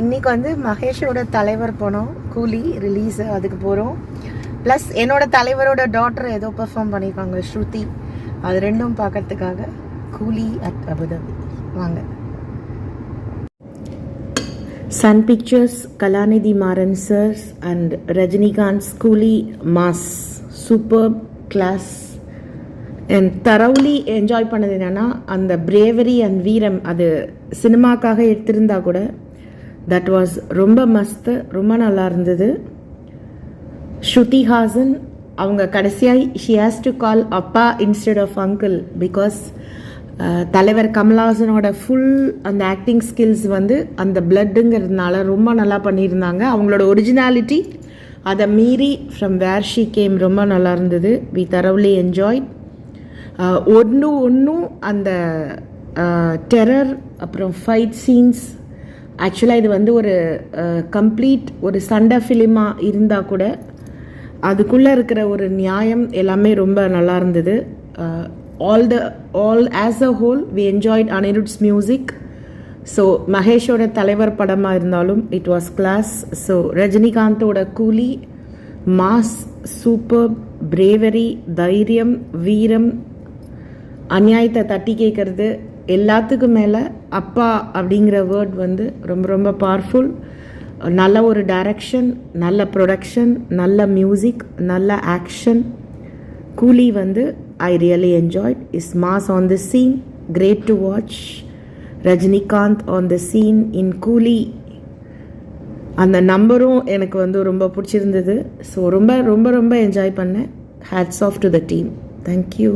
இன்றைக்கி வந்து மகேஷோட தலைவர் போனோம், கூலி ரிலீஸு, அதுக்கு போகிறோம். ப்ளஸ் என்னோட தலைவரோட டாட்டர் ஏதோ பெர்ஃபார்ம் பண்ணியிருக்காங்க, ஸ்ருதி. அது ரெண்டும் பார்க்கறதுக்காக கூலி அட் அபுதாபி. வாங்க. Sun Pictures, Kalanithi Maran sir's and Rajinikanth Coolie mass super class. And தரவுலி என்ஜாய் பண்ணது என்னென்னா, அந்த பிரேவரி அண்ட் வீரம் அது சினிமாக்காக எடுத்திருந்தா கூட தட் வாஸ் ரொம்ப மஸ்து, ரொம்ப நல்லா இருந்தது. ஸ்ருதி ஹாசன் அவங்க கடைசியாக ஷி ஹேஸ் டு கால் அப்பா இன்ஸ்டெட் ஆஃப் அங்கிள், பிகாஸ் தலைவர் கமல்ஹாசனோட ஃபுல் அந்த ஆக்டிங் ஸ்கில்ஸ் வந்து அந்த பிளட்டுங்கிறதுனால ரொம்ப நல்லா பண்ணியிருந்தாங்க. அவங்களோட ஒரிஜினாலிட்டி அதை மீறி ஃப்ரம் வேர் ஷி கேம் ரொம்ப நல்லா இருந்தது. We thoroughly enjoy. ஒன்றும் அந்த டெரர் அப்புறம் ஃபைட் சீன்ஸ், ஆக்சுவலாக இது வந்து ஒரு கம்ப்ளீட் ஒரு சண்டை ஃபிலிமாக இருந்தால் கூட அதுக்குள்ளே இருக்கிற ஒரு நியாயம் எல்லாமே ரொம்ப நல்லா இருந்தது. all as a whole we enjoyed Anirudh's music. So மகேஷோட தலைவர் படமாக இருந்தாலும் இட் வாஸ் கிளாஸ். ஸோ ரஜினிகாந்தோட கூலி மாஸ், சூப்பர், பிரேவரி, தைரியம், வீரம், அநியாயத்தை தட்டி கேட்கறது, எல்லாத்துக்கும் மேலே அப்பா அப்படிங்கிற வேர்ட் வந்து ரொம்ப ரொம்ப பவர்ஃபுல். நல்ல ஒரு டைரக்ஷன், நல்ல ப்ரொடக்ஷன், நல்ல மியூசிக், நல்ல ஆக்ஷன். கூலி வந்து I really enjoyed. Is mass on the scene, great to watch. Rajinikanth on the scene in Coolie, அந்த நம்பரும் எனக்கு வந்து ரொம்ப பிடிச்சிருந்தது. ஸோ ரொம்ப ரொம்ப ரொம்ப என்ஜாய் பண்ணேன். Hats off to the team. Thank you.